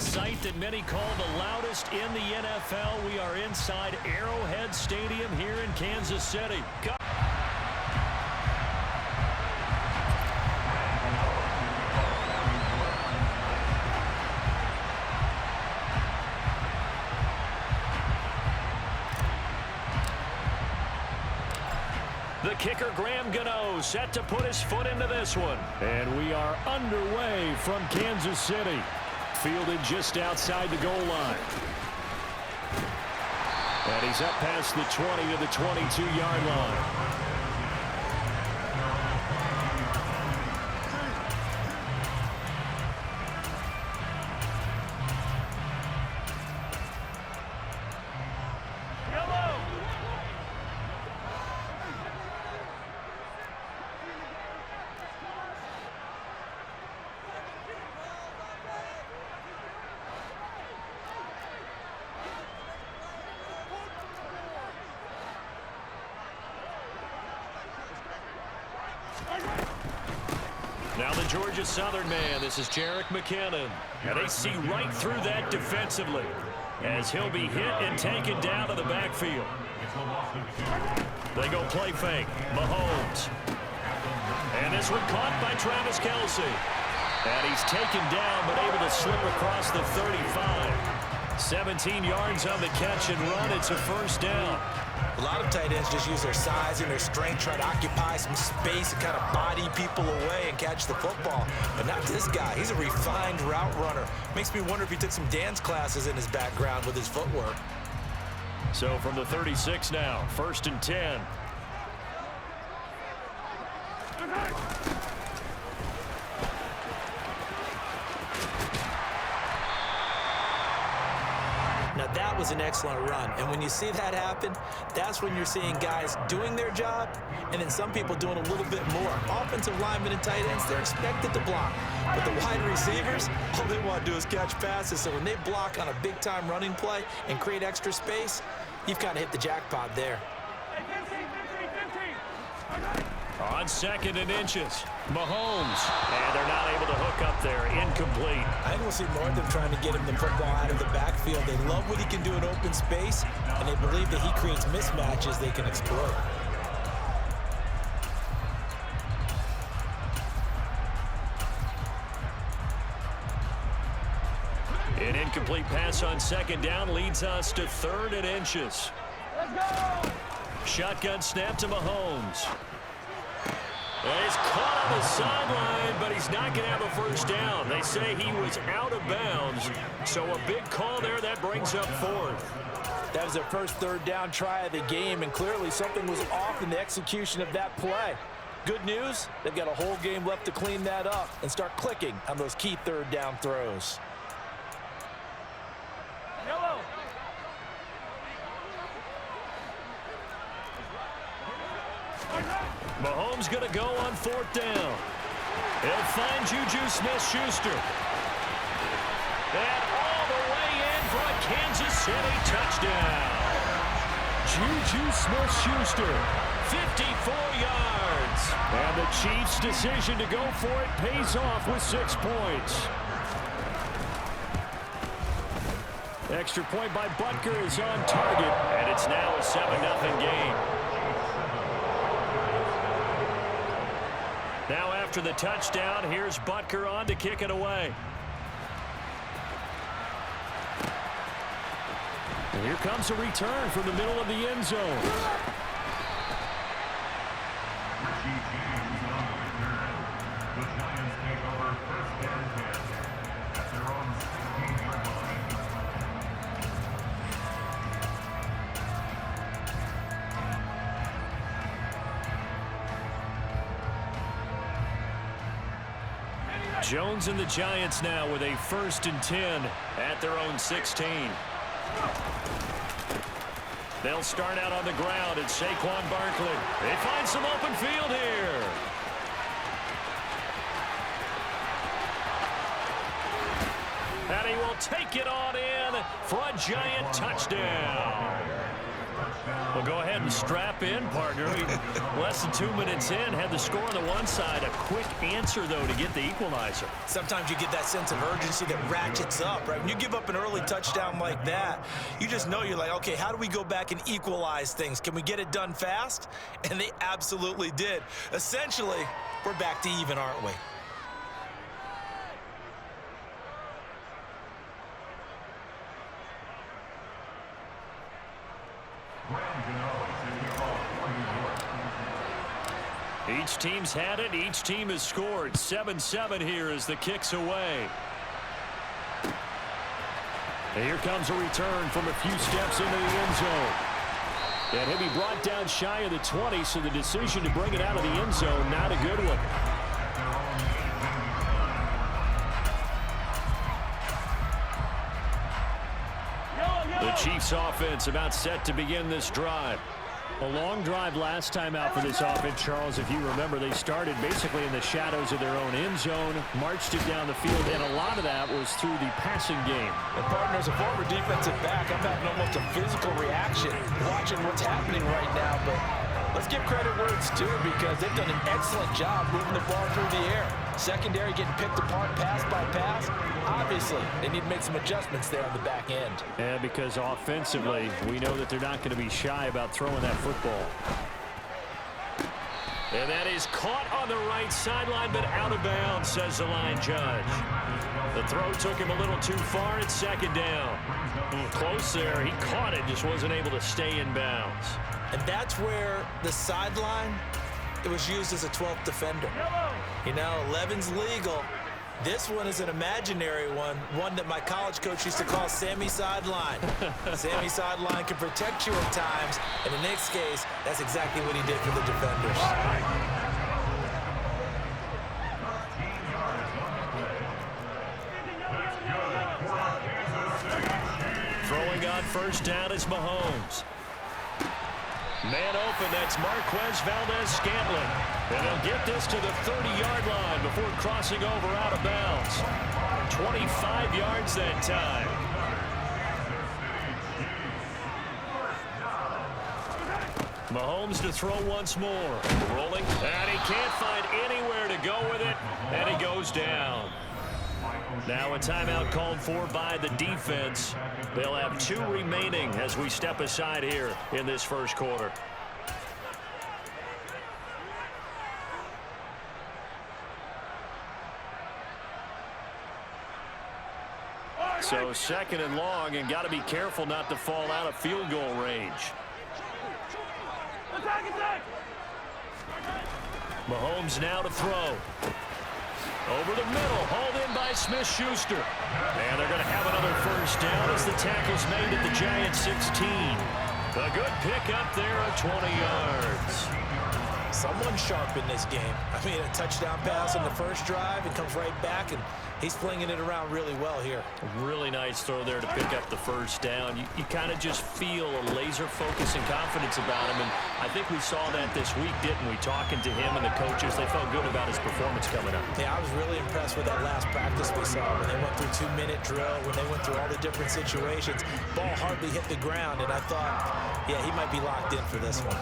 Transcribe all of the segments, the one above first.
sight that many call the loudest in the NFL. We are inside Arrowhead Stadium here in Kansas City. The kicker, Graham Gano, set to put his foot into this one. And we are underway from Kansas City. Fielded just outside the goal line. And he's up past the 20 to the 22-yard line. Now the Georgia Southern man, this is Jerick McKinnon. And they see right through that defensively as he'll be hit and taken down to the backfield. They go play fake. Mahomes. And this one caught by Travis Kelce. And he's taken down but able to slip across the 35. 17 yards on the catch and run. It's a first down. A lot of tight ends just use their size and their strength, try to occupy some space and kind of body people away and catch the football. But not this guy. He's a refined route runner. Makes me wonder if he took some dance classes in his background with his footwork. So from the 36 now, 1st and 10. Now that was an excellent run, and when you see that happen, that's when you're seeing guys doing their job, and then some people doing a little bit more. Offensive linemen and tight ends, they're expected to block, but the wide receivers, all they want to do is catch passes, so when they block on a big-time running play and create extra space, you've kind of hit the jackpot there. On 2nd and inches, Mahomes. And they're not able to hook up there. Incomplete. I think we'll see more of them trying to get him the football out of the backfield. They love what he can do in open space, and they believe that he creates mismatches they can exploit. An incomplete pass on 2nd down leads us to 3rd and inches. Let's go! Shotgun snap to Mahomes. And he's caught on the sideline, but he's not going to have a first down. They say he was out of bounds, so a big call there that brings up 4th. That was their first 3rd down try of the game, and clearly something was off in the execution of that play. Good news, they've got a whole game left to clean that up and start clicking on those key 3rd down throws. Hello. Mahomes going to go on 4th down. He'll find Juju Smith-Schuster. And all the way in for a Kansas City touchdown. Juju Smith-Schuster, 54 yards. And the Chiefs' decision to go for it pays off with 6 points. Extra point by Butker is on target, and it's now a 7-0 game. Now after the touchdown, here's Butker on to kick it away. And here comes a return from the middle of the end zone. Jones and the Giants now with a 1st and 10 at their own 16. They'll start out on the ground at Saquon Barkley. They find some open field here. And he will take it on in for a Giant touchdown. Well, go ahead and strap in, partner. Less than 2 minutes in, had the score on the one side. A quick answer, though, to get the equalizer. Sometimes you get that sense of urgency that ratchets up, right? When you give up an early touchdown like that, you just know you're like, okay, how do we go back and equalize things? Can we get it done fast? And they absolutely did. Essentially, we're back to even, aren't we? Each team's had it. Each team has scored. 7-7 here as the kick's away. And here comes a return from a few steps into the end zone. And he'll be brought down shy of the 20, so the decision to bring it out of the end zone, not a good one. The Chiefs offense about set to begin this drive. A long drive last time out for this offense, Charles. If you remember, they started basically in the shadows of their own end zone, marched it down the field, and a lot of that was through the passing game. And partner, as a former defensive back, I'm having almost a physical reaction watching what's happening right now. But let's give credit where it's due, because they've done an excellent job moving the ball through the air. Secondary getting picked apart pass by pass. Obviously, they need to make some adjustments there on the back end. Yeah, because offensively, we know that they're not going to be shy about throwing that football. And that is caught on the right sideline, but out of bounds, says the line judge. The throw took him a little too far. It's second down. Close there. He caught it, just wasn't able to stay in bounds. And that's where the sideline, it was used as a 12th defender. You know, 11's legal. This one is an imaginary one that my college coach used to call Sammy Sideline. Sammy Sideline can protect you at times. And in this case, that's exactly what he did for the defenders. Throwing on first down is Mahomes. Man open, that's Marquez Valdez-Scantling. And they'll get this to the 30-yard line before crossing over out of bounds. 25 yards that time. Mahomes to throw once more. Rolling, and he can't find anywhere to go with it, and he goes down. Now a timeout called for by the defense. They'll have 2 remaining as we step aside here in this first quarter. So second and long, and got to be careful not to fall out of field goal range. Mahomes now to throw. Over the middle, hauled in by Smith-Schuster. And they're going to have another first down as the tackle's made at the Giants 16. A good pick up there of 20 yards. Someone sharp in this game. I mean, a touchdown pass on the first drive, and comes right back, and he's flinging it around really well here. A really nice throw there to pick up the first down. You kind of just feel a laser focus and confidence about him, and I think we saw that this week, didn't we? Talking to him and the coaches, they felt good about his performance coming up. Yeah, I was really impressed with that last practice we saw when they went through 2-minute drill, when they went through all the different situations. Ball hardly hit the ground, and I thought, yeah, he might be locked in for this one.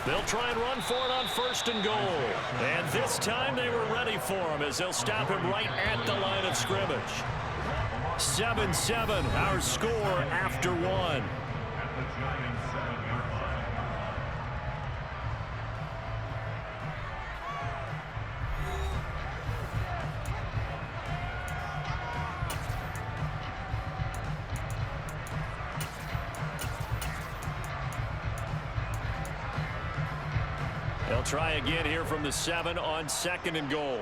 They'll try and run for it on first and goal. And this time they were ready for him as they'll stop him right at the line of scrimmage. 7-7, our score after one. They'll try again here from the 7 on second and goal.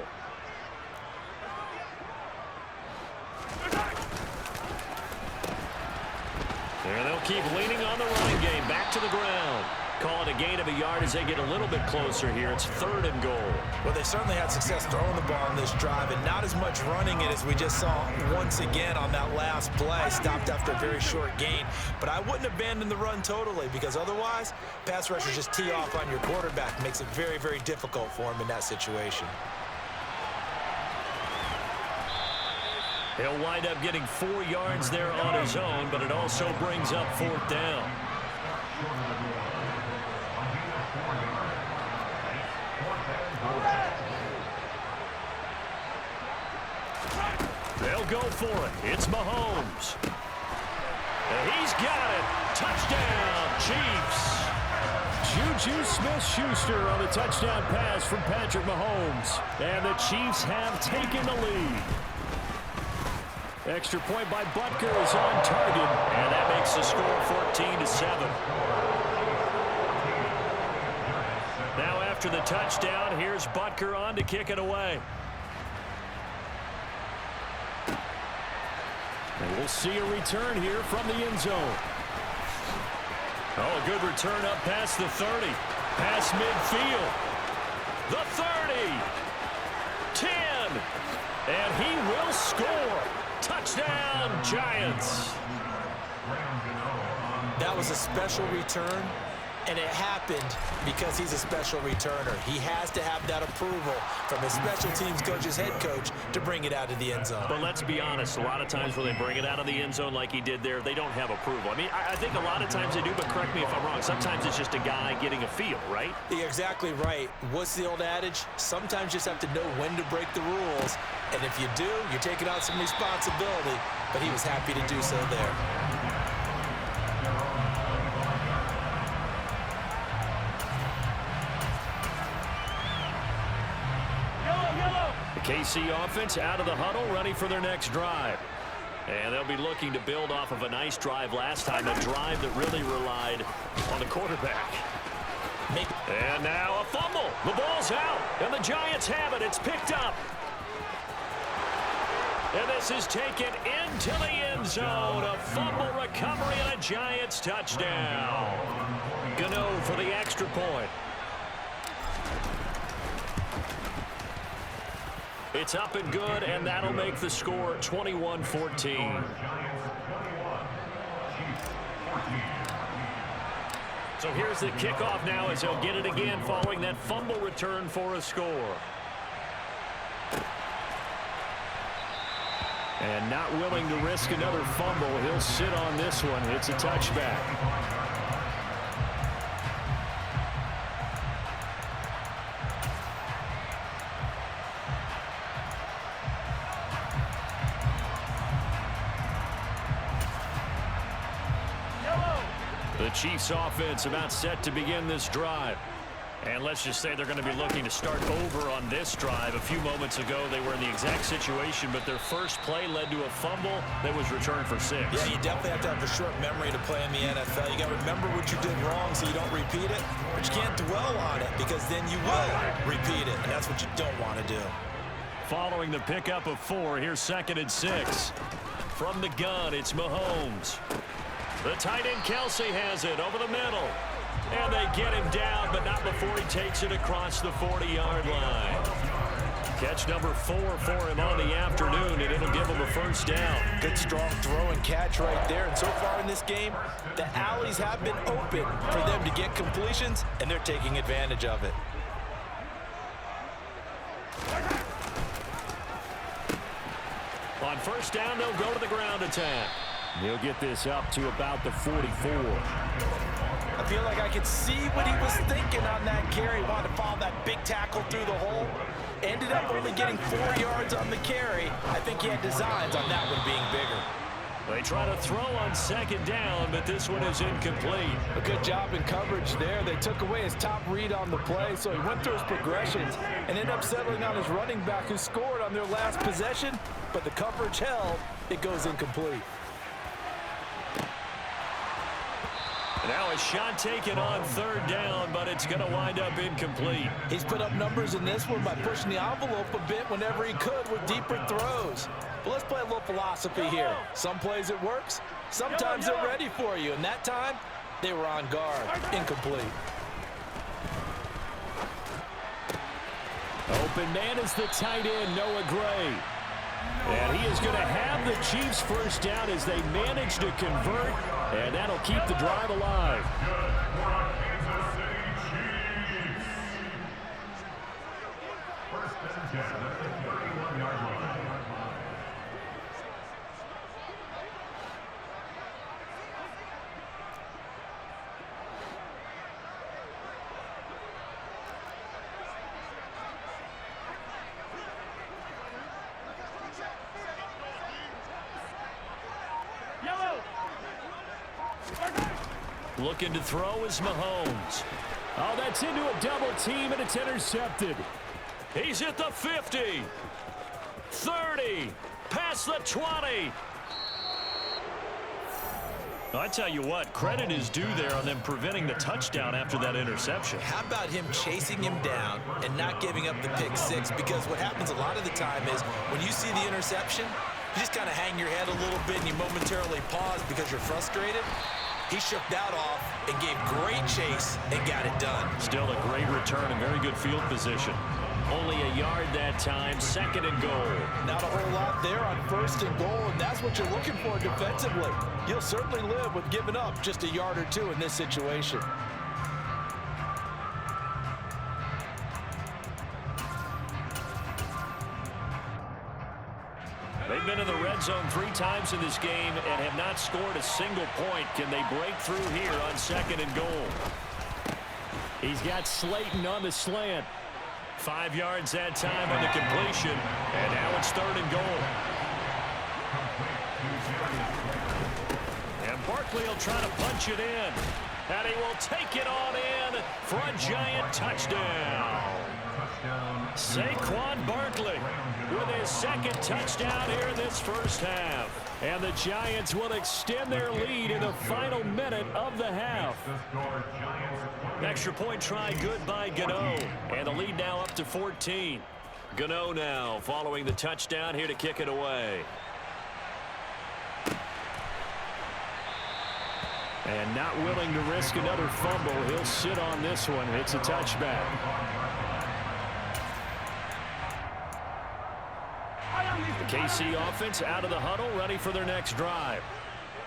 There they'll keep leaning on the running game. Back to the ground. Call it a gain of a yard as they get a little bit closer here. It's 3rd and goal. Well, they certainly had success throwing the ball on this drive, and not as much running it as we just saw once again on that last play. Stopped after a very short gain. But I wouldn't abandon the run totally, because otherwise, pass rushers just tee off on your quarterback. Makes it very, very difficult for him in that situation. He'll wind up getting 4 yards there on his own, but it also brings up 4th down. They'll go for it. It's Mahomes. And he's got it. Touchdown, Chiefs. Juju Smith-Schuster on the touchdown pass from Patrick Mahomes. And the Chiefs have taken the lead. Extra point by Butker is on target. And that makes the score 14-7. Now after the touchdown, here's Butker on to kick it away. And we'll see a return here from the end zone. Oh, a good return up past the 30. Past midfield. The 30. 10. And he will score. Touchdown, Giants. That was a special return, and it happened because he's a special returner. He has to have that approval from his special teams coach's head coach to bring it out of the end zone. But let's be honest, a lot of times when they bring it out of the end zone like he did there, they don't have approval. I mean, I think a lot of times they do, but correct me if I'm wrong. Sometimes it's just a guy getting a feel, right? You're exactly right. What's the old adage? Sometimes you just have to know when to break the rules. And if you do, you're taking on some responsibility. But he was happy to do so there. The KC offense out of the huddle, ready for their next drive. And they'll be looking to build off of a nice drive last time, a drive that really relied on the quarterback. And now a fumble. The ball's out, and the Giants have it. It's picked up. And this is taken into the end zone. A fumble recovery and a Giants touchdown. Gano for the extra point. It's up and good, and that'll make the score 21-14. So here's the kickoff now as he'll get it again following that fumble return for a score. And not willing to risk another fumble. He'll sit on this one. It's a touchback. The Chiefs offense about set to begin this drive. And let's just say they're going to be looking to start over on this drive. A few moments ago, they were in the exact situation, but their first play led to a fumble that was returned for 6. Yeah, you definitely have to have a short memory to play in the NFL. You got to remember what you did wrong so you don't repeat it, but you can't dwell on it because then you will repeat it, and that's what you don't want to do. Following the pickup of 4, here's 2nd and 6. From the gun, it's Mahomes. The tight end Kelsey has it over the middle. And they get him down, but not before he takes it across the 40-yard line. Catch number 4 for him on the afternoon, and it'll give him a first down. Good, strong throw and catch right there. And so far in this game, the alleys have been open for them to get completions, and they're taking advantage of it. On first down, they'll go to the ground attack. He'll get this up to about the 44. I feel like I could see what he was thinking on that carry. Wanted to follow that big tackle through the hole. Ended up only getting 4 yards on the carry. I think he had designs on that one being bigger. They try to throw on 2nd down, but this one is incomplete. A good job in coverage there. They took away his top read on the play, so he went through his progressions and ended up settling on his running back who scored on their last possession, but the coverage held. It goes incomplete. Now a shot taken on third down, but it's going to wind up incomplete. He's put up numbers in this one by pushing the envelope a bit whenever he could with deeper throws. But let's play a little philosophy here. Some plays it works, sometimes they're ready for you, and that time they were on guard. Incomplete. Open man is the tight end, Noah Gray. And he is going to have the Chiefs first down as they manage to convert, and that'll keep the drive alive. Looking to throw is Mahomes. Oh, that's into a double team, and it's intercepted. He's at the 50. 30. Past the 20. I tell you what, credit is due there on them preventing the touchdown after that interception. How about him chasing him down and not giving up the pick six? Because what happens a lot of the time is when you see the interception, you just kind of hang your head a little bit and you momentarily pause because you're frustrated. He shook that off and gave great chase and got it done. Still a great return and very good field position. Only a yard that time, second and goal. Not a whole lot there on first and goal, and that's what you're looking for defensively. You'll certainly live with giving up just a yard or two in this situation. They've been in the red zone 3 times in this game and have not scored a single point. Can they break through here on second and goal? He's got Slayton on the slant. 5 yards that time on the completion, and now it's third and goal. And Barkley will try to punch it in, and he will take it on in for a giant touchdown. Saquon Barkley with his second touchdown here in this first half. And the Giants will extend their lead in the final minute of the half. Extra point try good by Gano. And the lead now up to 14. Gano now following the touchdown here to kick it away. And not willing to risk another fumble. He'll sit on this one. It's a touchback. The KC offense out of the huddle, ready for their next drive.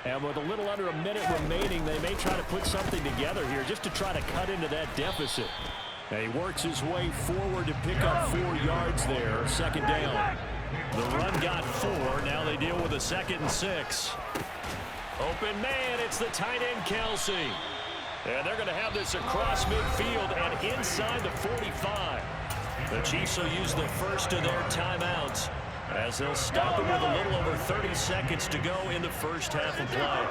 And with a little under a minute remaining, they may try to put something together here just to try to cut into that deficit. And he works his way forward to pick up 4 yards there, second down. The run got 4. Now they deal with a 2nd and 6. Open man, it's the tight end Kelsey. And they're going to have this across midfield and inside the 45. The Chiefs will use the first of their timeouts as they'll stop it with a little over 30 seconds to go in the first half of play.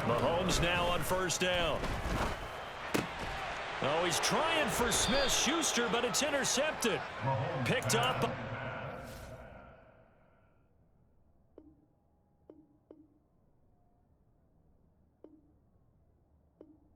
Mahomes now on first down. Oh, he's trying for Smith-Schuster, but it's intercepted. Picked up